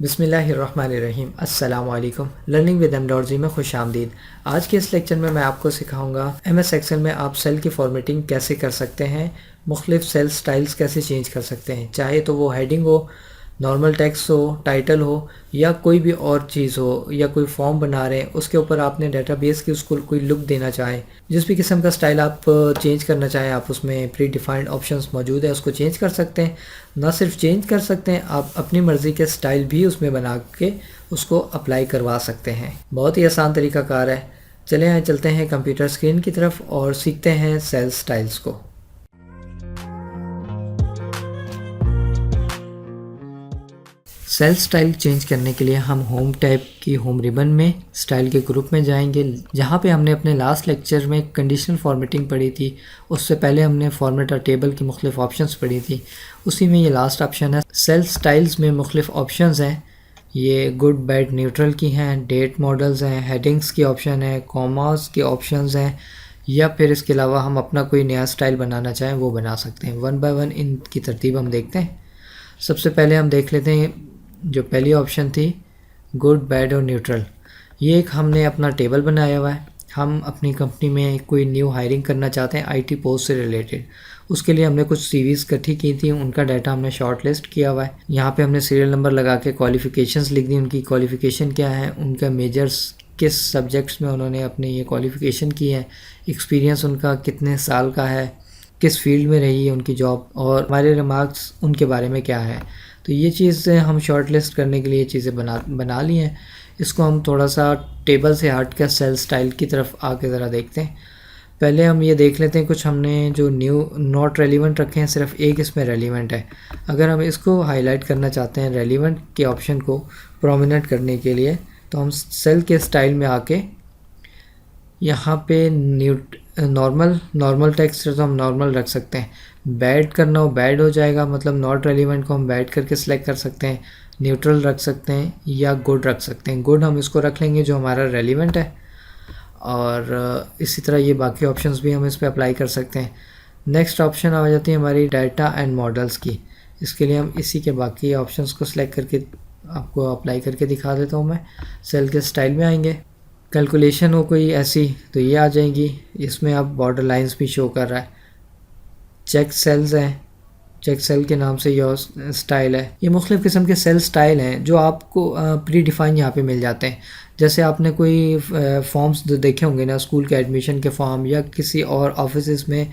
बिस्मिल्लाहिर्रहमानिर्रहीम। अस्सलाम वालेकुम। लर्निंग विद एमडॉर्जी में खुश आमदीद। आज के इस लेक्चर में मैं आपको सिखाऊंगा MS एक्सेल में आप सेल की फॉर्मेटिंग कैसे कर सकते हैं, मुख्तलिफ सेल स्टाइल्स कैसे चेंज कर सकते हैं, चाहे तो वो हेडिंग हो, नॉर्मल टेक्स्ट हो, टाइटल हो या कोई भी और चीज़ हो, या कोई फॉर्म बना रहे हैं उसके ऊपर आपने डेटाबेस की उसको कोई लुक देना चाहें, जिस भी किस्म का स्टाइल आप चेंज करना चाहें आप उसमें प्री डिफाइंड ऑप्शंस मौजूद है, उसको चेंज कर सकते हैं। ना सिर्फ चेंज कर सकते हैं, आप अपनी मर्ज़ी के स्टाइल भी उसमें बना के उसको अप्लाई करवा सकते हैं। बहुत ही आसान तरीक़ाकार है। चले आए चलते हैं कंप्यूटर स्क्रीन की तरफ और सीखते हैं सेल स्टाइल्स को। सेल स्टाइल चेंज करने के लिए हम होम टैब की होम रिबन में स्टाइल के ग्रुप में जाएंगे, जहाँ पे हमने अपने लास्ट लेक्चर में कंडीशनल फॉर्मेटिंग पढ़ी थी। उससे पहले हमने फॉर्मेट और टेबल की मुख्तलिफ ऑप्शंस पढ़ी थी। उसी में ये लास्ट ऑप्शन है। सेल स्टाइल्स में मुख्तलिफ ऑप्शंस हैं। ये गुड, बैड, न्यूट्रल की हैं, डेट मॉडल्स हैं, हेडिंग्स की ऑप्शन है, कॉमास के ऑप्शंस हैं, या फिर इसके अलावा हम अपना कोई नया स्टाइल बनाना चाहें वो बना सकते हैं। वन बाय वन इनकी तरतीब हम देखते हैं। सबसे पहले हम देख लेते हैं जो पहली ऑप्शन थी, गुड, बैड और न्यूट्रल। ये एक हमने अपना टेबल बनाया हुआ है। हम अपनी कंपनी में कोई न्यू हायरिंग करना चाहते हैं IT पोस्ट से रिलेटेड। उसके लिए हमने कुछ CVs इकट्ठी की थी, उनका डाटा हमने शॉर्ट लिस्ट किया हुआ है। यहाँ पे हमने सीरियल नंबर लगा के क्वालिफ़िकेशंस लिख दी, उनकी क्वालिफ़िकेशन क्या है, उनका मेजर्स किस सब्जेक्ट्स में उन्होंने अपनी ये क्वालिफ़िकेशन की है, एक्सपीरियंस उनका कितने साल का है, किस फील्ड में रही है उनकी जॉब, और हमारे रिमार्क्स उनके बारे में क्या है। तो ये चीज़ हम शॉर्ट लिस्ट करने के लिए चीज़ें बना ली हैं। इसको हम थोड़ा सा टेबल से हट कर सेल स्टाइल की तरफ आके ज़रा देखते हैं। पहले हम ये देख लेते हैं, कुछ हमने जो न्यू नॉट रेलिवेंट रखे हैं, सिर्फ एक इसमें रेलिवेंट है। अगर हम इसको हाईलाइट करना चाहते हैं रेलिवेंट के ऑप्शन को प्रोमिनेंट करने के लिए, तो हम सेल के स्टाइल में आके यहाँ पे नॉर्मल टेक्स्ट है तो हम नॉर्मल रख सकते हैं। बैड करना हो बैड हो जाएगा, मतलब नॉट रेलिवेंट को हम बैड करके सिलेक्ट कर सकते हैं। न्यूट्रल रख सकते हैं या गुड रख सकते हैं। गुड हम इसको रख लेंगे जो हमारा रेलिवेंट है, और इसी तरह ये बाकी ऑप्शंस भी हम इस पर अप्लाई कर सकते हैं। नेक्स्ट ऑप्शन आ जाती है हमारी डाटा एंड मॉडल्स की। इसके लिए हम इसी के बाकी ऑप्शंस को सिलेक्ट करके आपको अप्लाई करके दिखा देता हूँ। मैं सेल के स्टाइल में आएंगे, कैलकुलेशन हो कोई ऐसी तो ये आ जाएंगी। इसमें अब बॉर्डर लाइंस भी शो कर रहा है। चेक सेल्स हैं, चेक सेल के नाम से ये स्टाइल है। ये मुख्तलिफ़ किस्म के सेल स्टाइल हैं जो आपको प्री डिफ़ाइन यहाँ पे मिल जाते हैं। जैसे आपने कोई फॉर्म्स देखे होंगे ना, स्कूल के एडमिशन के फॉर्म या किसी और ऑफिस में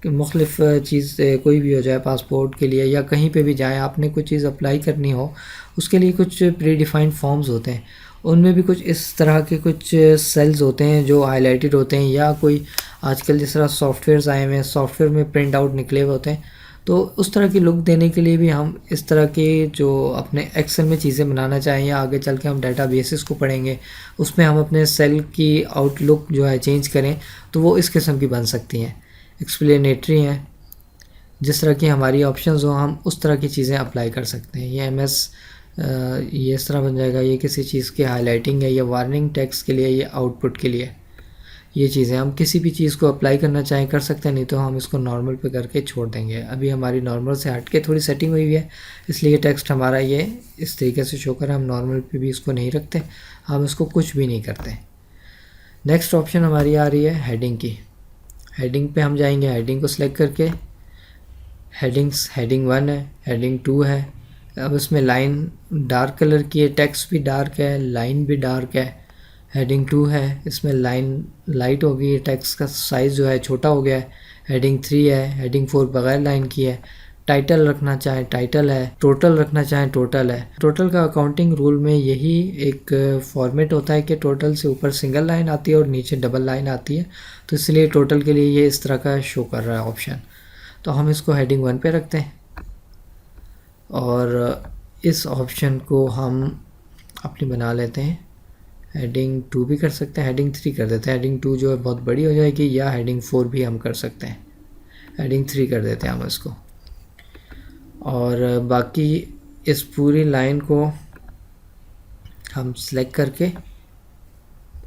मुख्तलिफ़ चीज़ कोई भी हो जाए, पासपोर्ट के लिए या कहीं पे भी जाएं, आपने कोई चीज़ अप्लाई करनी हो, उसके लिए कुछ प्री डिफ़ाइंड फॉर्म्स होते हैं। उनमें भी कुछ इस तरह के कुछ सेल्स होते हैं जो हाईलाइटेड होते हैं, या कोई आजकल जिस तरह सॉफ्टवेयर्स आए हुए हैं, सॉफ्टवेयर में प्रिंट आउट निकले हुए होते हैं। तो उस तरह की लुक देने के लिए भी हम इस तरह के जो अपने एक्सेल में चीज़ें बनाना चाहें, या आगे चल के हम डाटा बेसिस को पढ़ेंगे, उसमें हम अपने सेल की आउटलुक जो है चेंज करें, तो वो इस किस्म की बन सकती हैं। एक्सप्लेनेटरी हैं, जिस तरह की हमारी ऑप्शंस हो हम उस तरह की चीज़ें अप्लाई कर सकते हैं। ये MS ये इस तरह बन जाएगा। ये किसी चीज़ की हाईलाइटिंग है, या वार्निंग टेक्स्ट के लिए, ये आउटपुट के लिए। ये चीज़ें हम किसी भी चीज़ को अप्लाई करना चाहें कर सकते हैं, नहीं तो हम इसको नॉर्मल पे करके छोड़ देंगे। अभी हमारी नॉर्मल से हट के थोड़ी सेटिंग हुई हुई है, इसलिए टेक्स्ट हमारा ये इस तरीके से शो कर रहा है। हम नॉर्मल पे भी इसको नहीं रखते, हम इसको कुछ भी नहीं करते। नेक्स्ट ऑप्शन हमारी आ रही है हेडिंग की। हेडिंग पे हम जाएंगे, हेडिंग को सिलेक्ट करके हेडिंग्स, हेडिंग 1 है, हेडिंग 2 है। अब इसमें लाइन डार्क कलर की है, टेक्स्ट भी डार्क है, लाइन भी डार्क है। हेडिंग 2 है, इसमें लाइन लाइट हो गई है, टेक्स्ट का साइज़ जो है छोटा हो गया है। हेडिंग 3 है, हेडिंग 4 बगैर लाइन की है। टाइटल रखना चाहें टाइटल है, टोटल रखना चाहें टोटल है। टोटल का अकाउंटिंग रूल में यही एक फॉर्मेट होता है कि टोटल से ऊपर सिंगल लाइन आती है और नीचे डबल लाइन आती है, तो इसलिए टोटल के लिए ये इस तरह का शो कर रहा है ऑप्शन। तो हम इसको हेडिंग 1 पे रखते हैं, और इस ऑप्शन को हम अपनी बना लेते हैं। हेडिंग 2 भी कर सकते हैं, हेडिंग 3 कर देते हैं। हेडिंग 2 जो है बहुत बड़ी हो जाएगी, या हेडिंग 4 भी हम कर सकते हैं। हेडिंग 3 कर देते हैं हम इसको, और बाकी इस पूरी लाइन को हम सिलेक्ट करके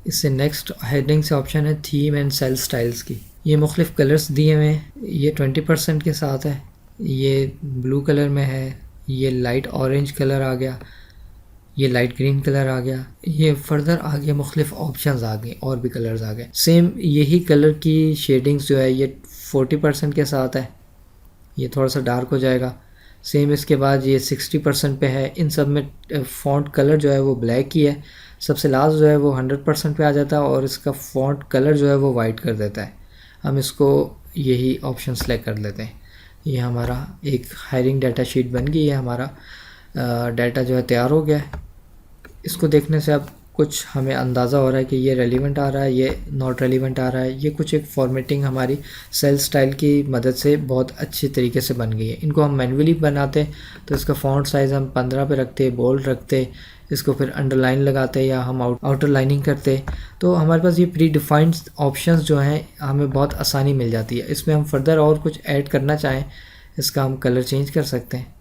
इससे नेक्स्ट हेडिंग से ऑप्शन है थीम एंड सेल स्टाइल्स की। ये मुख्तलिफ़ कलर्स दिए हुए हैं। ये 20% के साथ है, ये ब्लू कलर में है, ये लाइट ऑरेंज कलर आ गया, ये लाइट ग्रीन कलर आ गया, ये फर्दर आ गया, मुख्तलिफ ऑप्शंस आ गए और भी कलर्स आ गए। सेम यही कलर की शेडिंग्स जो है ये 40% के साथ है, ये थोड़ा सा डार्क हो जाएगा। सेम इसके बाद ये 60% पे है। इन सब में फ़ॉन्ट कलर जो है वो ब्लैक ही है। सबसे लास्ट जो है वो 100% पे आ जाता है और इसका फ़ॉन्ट कलर जो है वो वाइट कर देता है। हम इसको यही ऑप्शन सेलेक्ट कर लेते हैं। ये हमारा एक हायरिंग डाटा शीट बन गई है, हमारा डाटा जो है तैयार हो गया है। इसको देखने से अब कुछ हमें अंदाज़ा हो रहा है कि ये रेलिवेंट आ रहा है, ये नॉट रेलिवेंट आ रहा है। ये कुछ एक फॉर्मेटिंग हमारी सेल स्टाइल की मदद से बहुत अच्छी तरीके से बन गई है। इनको हम मैन्युअली बनाते तो इसका फ़ॉन्ट साइज़ हम 15 पे रखते, बोल्ड रखते, इसको फिर अंडरलाइन लगाते या हम आउटर लाइनिंग करते, तो हमारे पास ये प्री डिफाइंड ऑप्शंस जो हैं हमें बहुत आसानी मिल जाती है। इसमें हम फर्दर और कुछ ऐड करना चाहें, इसका हम कलर चेंज कर सकते हैं।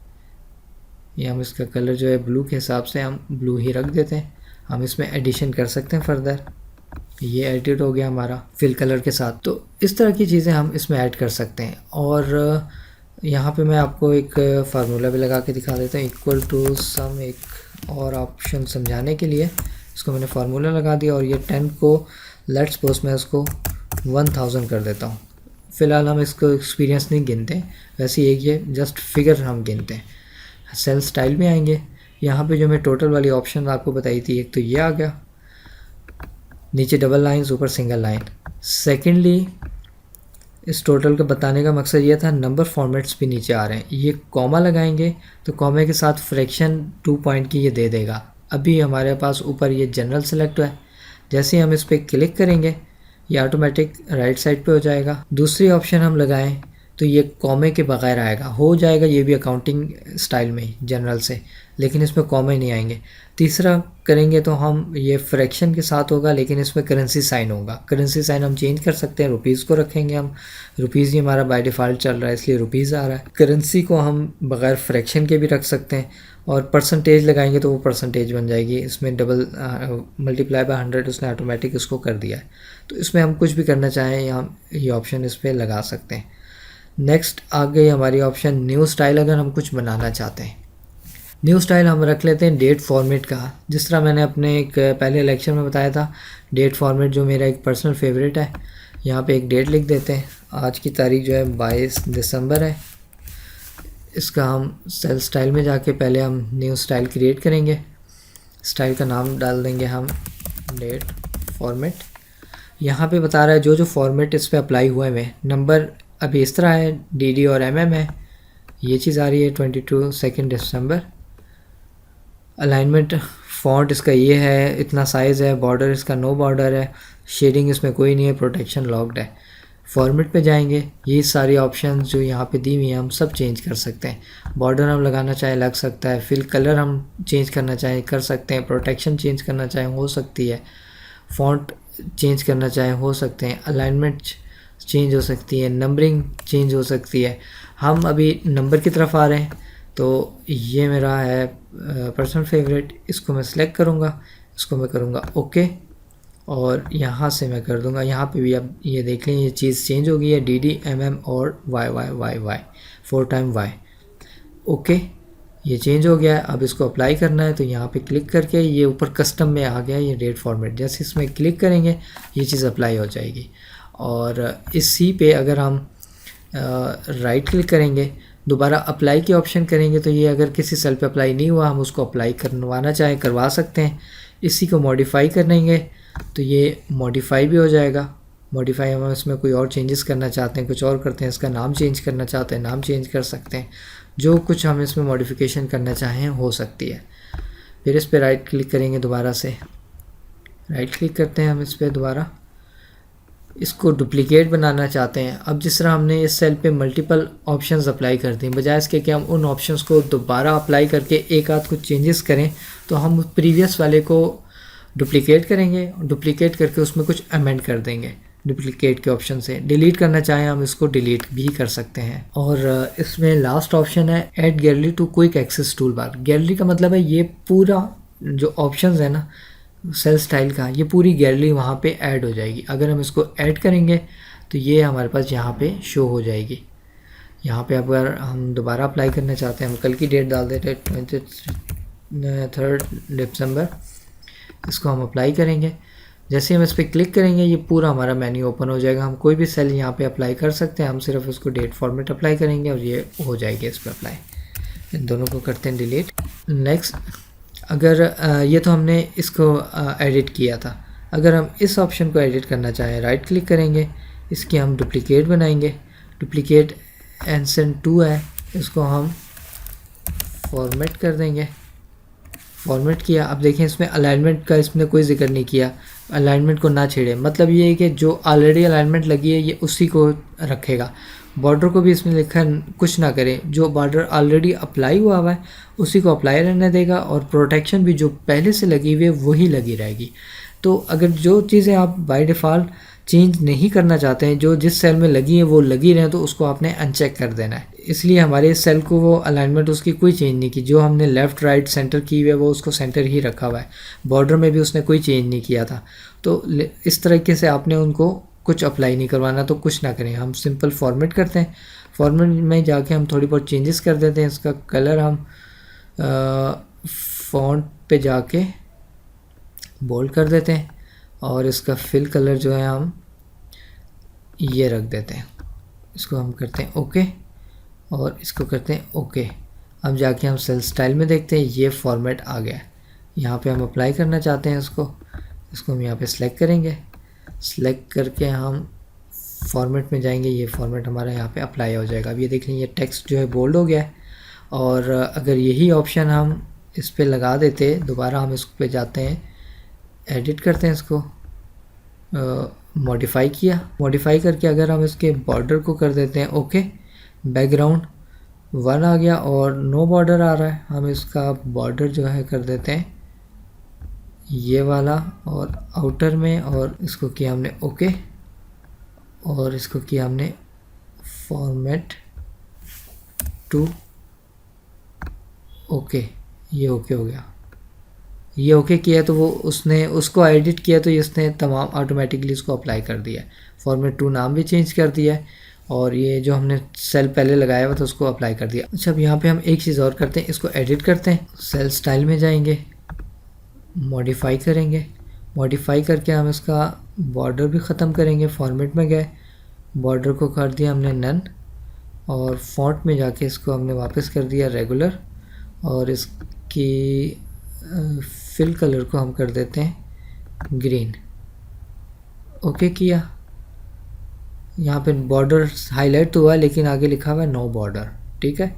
ये हम इसका कलर जो है ब्लू के हिसाब से हम ब्लू ही रख देते हैं। हम इसमें एडिशन कर सकते हैं फर्दर। ये एडिट हो गया हमारा फिल कलर के साथ। तो इस तरह की चीज़ें हम इसमें ऐड कर सकते हैं। और यहाँ पे मैं आपको एक फार्मूला भी लगा के दिखा देता हूँ, इक्वल टू सम, एक और ऑप्शन समझाने के लिए इसको मैंने फार्मूला लगा दिया। और ये 10 को लेट्स सपोज मैं इसको 1000 कर देता हूँ। फ़िलहाल हम इसको एक्सपीरियंस नहीं गिनते, वैसे एक ये जस्ट फिगर हम गिनते हैं। सेल स्टाइल में आएंगे, यहाँ पे जो मैं टोटल वाली ऑप्शन आपको बताई थी, एक तो ये आ गया, नीचे डबल लाइन्स, ऊपर सिंगल लाइन। सेकेंडली इस टोटल का बताने का मकसद ये था, नंबर फॉर्मेट्स भी नीचे आ रहे हैं। ये कॉमा लगाएंगे तो कॉमे के साथ फ्रैक्शन 2 पॉइंट की ये दे देगा। अभी हमारे पास ऊपर ये जनरल सेलेक्ट है, जैसे ही हम इस पर क्लिक करेंगे ये ऑटोमेटिक राइट साइड पे हो जाएगा। दूसरी ऑप्शन हम लगाएं तो ये कॉमे के बगैर आएगा, हो जाएगा ये भी अकाउंटिंग स्टाइल में ही जनरल से, लेकिन इसमें कॉमे नहीं आएंगे। तीसरा करेंगे तो हम ये फ्रैक्शन के साथ होगा, लेकिन इसमें करेंसी साइन होगा। करेंसी साइन हम चेंज कर सकते हैं, रुपीज़ को रखेंगे हम, रुपीज़ ही हमारा बाय डिफ़ॉल्ट चल रहा है इसलिए रुपीज़ आ रहा है। करेंसी को हम बग़ैर फ्रैक्शन के भी रख सकते हैं, और परसेंटेज लगाएंगे तो वो परसेंटेज बन जाएगी। इसमें डबल मल्टीप्लाई बाय 100 उसने ऑटोमेटिक इसको कर दिया है। तो इसमें हम कुछ भी करना चाहें या ये ऑप्शन इस पर लगा सकते हैं। नेक्स्ट आ गई हमारी ऑप्शन न्यू स्टाइल। अगर हम कुछ बनाना चाहते हैं, न्यू स्टाइल हम रख लेते हैं डेट फॉर्मेट का। जिस तरह मैंने अपने एक पहले लेक्चर में बताया था, डेट फॉर्मेट जो मेरा एक पर्सनल फेवरेट है। यहाँ पे एक डेट लिख देते हैं, आज की तारीख जो है 22 दिसंबर है। इसका हम सेल स्टाइल में जाके पहले हम न्यू स्टाइल क्रिएट करेंगे। स्टाइल का नाम डाल देंगे हम डेट फॉर्मेट। यहाँ पे बता रहा है जो जो फॉर्मेट इस पर अप्लाई हुए हैं। नंबर अभी इस तरह है, डी और MM है, ये चीज़ आ रही है 22 दिसंबर। अलाइनमेंट फ़ॉन्ट इसका ये है, इतना साइज़ है, बॉर्डर इसका नो बॉर्डर है, शेडिंग इसमें कोई नहीं है, प्रोटेक्शन लॉक्ड है। फॉर्मेट पे जाएंगे, ये सारी ऑप्शंस जो यहाँ पे दी हुई हैं हम सब चेंज कर सकते हैं। बॉर्डर हम लगाना चाहें लग सकता है, फिल कलर हम चेंज करना चाहें कर सकते हैं, प्रोटेक्शन चेंज करना चाहें हो सकती है, फ़ॉन्ट चेंज करना चाहें हो सकते हैं, अलाइनमेंट चेंज हो सकती है, नंबरिंग चेंज हो सकती है। हम अभी नंबर की तरफ आ रहे हैं, तो ये मेरा है पर्सनल फेवरेट। इसको मैं सिलेक्ट करूँगा, इसको मैं करूँगा ओके, और यहाँ से मैं कर दूँगा। यहाँ पे भी अब ये देख लें ये चीज़ चेंज हो गई है, DD MM और Y 4 टाइम Y। ओके, ये चेंज हो गया है। अब इसको अप्लाई करना है तो यहाँ पे क्लिक करके ये ऊपर कस्टम में आ गया ये डेट फॉर्मेट। जैसे इसमें क्लिक करेंगे ये चीज़ अप्लाई हो जाएगी। और इसी पे अगर हम राइट क्लिक करेंगे, दोबारा अप्लाई की ऑप्शन करेंगे तो ये अगर किसी सेल पे अप्लाई नहीं हुआ, हम उसको अप्लाई करवाना चाहें करवा सकते हैं। इसी को मॉडिफाई करेंगे तो ये मॉडिफाई भी हो जाएगा। मॉडिफाई हम इसमें कोई और चेंजेस करना चाहते हैं, कुछ और करते हैं, इसका नाम चेंज करना चाहते हैं, नाम चेंज कर सकते हैं। जो कुछ हम इसमें मॉडिफिकेशन करना चाहें हो सकती है। फिर इस पर राइट क्लिक करेंगे, दोबारा से राइट क्लिक करते हैं हम इस पर दोबारा। इसको डुप्लीकेट बनाना चाहते हैं। अब जिस तरह हमने इस सेल पे मल्टीपल ऑप्शंस अप्लाई कर दी, बजाय इसके कि हम उन ऑप्शंस को दोबारा अप्लाई करके एक आध कुछ चेंजेस करें, तो हम प्रीवियस वाले को डुप्लीकेट करेंगे। डुप्लीकेट करके उसमें कुछ अमेंड कर देंगे डुप्लीकेट के ऑप्शन से। डिलीट करना चाहें हम इसको डिलीट भी कर सकते हैं। और इसमें लास्ट ऑप्शन है add gallery to quick access toolbar. Gallery का मतलब है ये पूरा जो ऑप्शंस है ना सेल स्टाइल का, ये पूरी गैलरी वहाँ पे ऐड हो जाएगी। अगर हम इसको ऐड करेंगे तो ये हमारे पास यहाँ पे शो हो जाएगी। यहाँ पे अगर हम दोबारा अप्लाई करना चाहते हैं, हम कल की डेट डाल देते हैं 3 दिसंबर, इसको हम अप्लाई करेंगे। जैसे हम इस पर क्लिक करेंगे ये पूरा हमारा मेन्यू ओपन हो जाएगा। हम कोई भी सेल यहाँ पे अप्लाई कर सकते हैं, हम सिर्फ उसको डेट फॉर्मेट अप्लाई करेंगे और ये हो जाएगी इस पर अप्लाई। इन दोनों को करते हैं डिलीट। नेक्स्ट, अगर ये तो हमने इसको एडिट किया था, अगर हम इस ऑप्शन को एडिट करना चाहें राइट क्लिक करेंगे, इसकी हम डुप्लीकेट बनाएंगे। डुप्लीकेट एंसेंट 2 है, इसको हम फॉर्मेट कर देंगे। फॉर्मेट किया, अब देखें इसमें अलाइनमेंट का इसने कोई जिक्र नहीं किया, अलाइनमेंट को ना छेड़े, मतलब ये है कि जो ऑलरेडी अलाइनमेंट लगी है ये उसी को रखेगा। बॉर्डर को भी इसमें लिखा कुछ ना करें, जो बॉर्डर ऑलरेडी अप्लाई हुआ है उसी को अप्लाई रहने देगा और प्रोटेक्शन भी जो पहले से लगी हुई है वही लगी रहेगी। तो अगर जो चीज़ें आप बाय डिफ़ॉल्ट चेंज नहीं करना चाहते हैं, जो जिस सेल में लगी है वो लगी रहे, तो उसको आपने अनचेक कर देना है। इसलिए हमारे इस सेल को वो अलाइनमेंट उसकी कोई चेंज नहीं की, जो हमने लेफ़्ट राइट सेंटर की हुई है वो उसको सेंटर ही रखा हुआ है। बॉर्डर में भी उसने कोई चेंज नहीं किया था। तो इस तरीके से आपने उनको कुछ अप्लाई नहीं करवाना, तो कुछ ना करें, हम सिंपल फॉर्मेट करते हैं। फॉर्मेट में जाके हम थोड़ी बहुत चेंजेस कर देते हैं। इसका कलर हम फ़ॉन्ट पे जाके बोल्ड कर देते हैं और इसका फिल कलर जो है हम ये रख देते हैं। इसको हम करते हैं ओके और इसको करते हैं ओके। अब जाके हम सेल स्टाइल में देखते हैं, ये फॉर्मेट आ गया है। यहाँ पे हम अप्लाई करना चाहते हैं इसको हम यहाँ पे सिलेक्ट करेंगे। सिलेक्ट करके हम फॉर्मेट में जाएंगे, ये फॉर्मेट हमारा यहाँ पे अप्लाई हो जाएगा। अब ये देख लें, ये टेक्स्ट जो है बोल्ड हो गया है। और अगर यही ऑप्शन हम इस पे लगा देते, दोबारा हम इस पे जाते हैं, एडिट करते हैं, इसको मॉडिफाई किया, मॉडिफाई करके अगर हम इसके बॉर्डर को कर देते हैं ओके, बैकग्राउंड 1 आ गया और नो बॉर्डर आ रहा है। हम इसका बॉर्डर जो है कर देते हैं ये वाला और आउटर में, और इसको किया हमने ओके और इसको किया हमने फॉर्मेट टू ओके। ये ओके हो गया, ये ओके किया तो वो उसने उसको एडिट किया तो इसने तमाम ऑटोमेटिकली इसको अप्लाई कर दिया है। फॉर्मेट 2 नाम भी चेंज कर दिया है और ये जो हमने सेल पहले लगाया हुआ था उसको अप्लाई कर दिया। अच्छा, अब यहाँ पे हम एक चीज़ और करते हैं, इसको एडिट करते हैं। सेल स्टाइल में जाएंगे, मॉडिफाई करेंगे, मॉडिफाई करके हम इसका बॉर्डर भी ख़त्म करेंगे। फॉर्मेट में गए, बॉर्डर को कर दिया हमने नन और फॉन्ट में जाके इसको हमने वापस कर दिया रेगुलर और इसकी फिल कलर को हम कर देते हैं ग्रीन। ओके किया, यहाँ पे बॉर्डर हाईलाइट तो हुआ लेकिन आगे लिखा हुआ है नो बॉर्डर, ठीक है।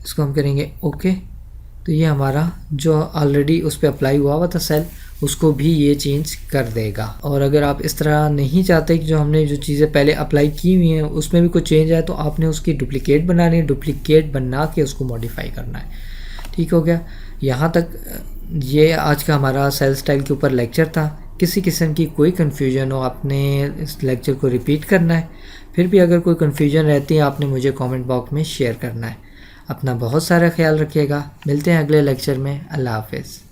इसको हम करेंगे ओके, तो ये हमारा जो ऑलरेडी उस पर अप्लाई हुआ था सेल, उसको भी ये चेंज कर देगा। और अगर आप इस तरह नहीं चाहते कि जो हमने जो चीज़ें पहले अप्लाई की हुई हैं उसमें भी कुछ चेंज आए, तो आपने उसकी डुप्लीकेट बनानी है, डुप्लीकेट बना के उसको मॉडिफाई करना है। ठीक हो गया। यहाँ तक ये आज का हमारा सेल स्टाइल के ऊपर लेक्चर था। किसी किस्म की कोई कन्फ्यूजन हो, आपने इस लेक्चर को रिपीट करना है। फिर भी अगर कोई कन्फ्यूजन रहती है आपने मुझे कमेंट बॉक्स में शेयर करना है। अपना बहुत सारा ख्याल रखिएगा। मिलते हैं अगले लेक्चर में। अल्लाह हाफ़िज़।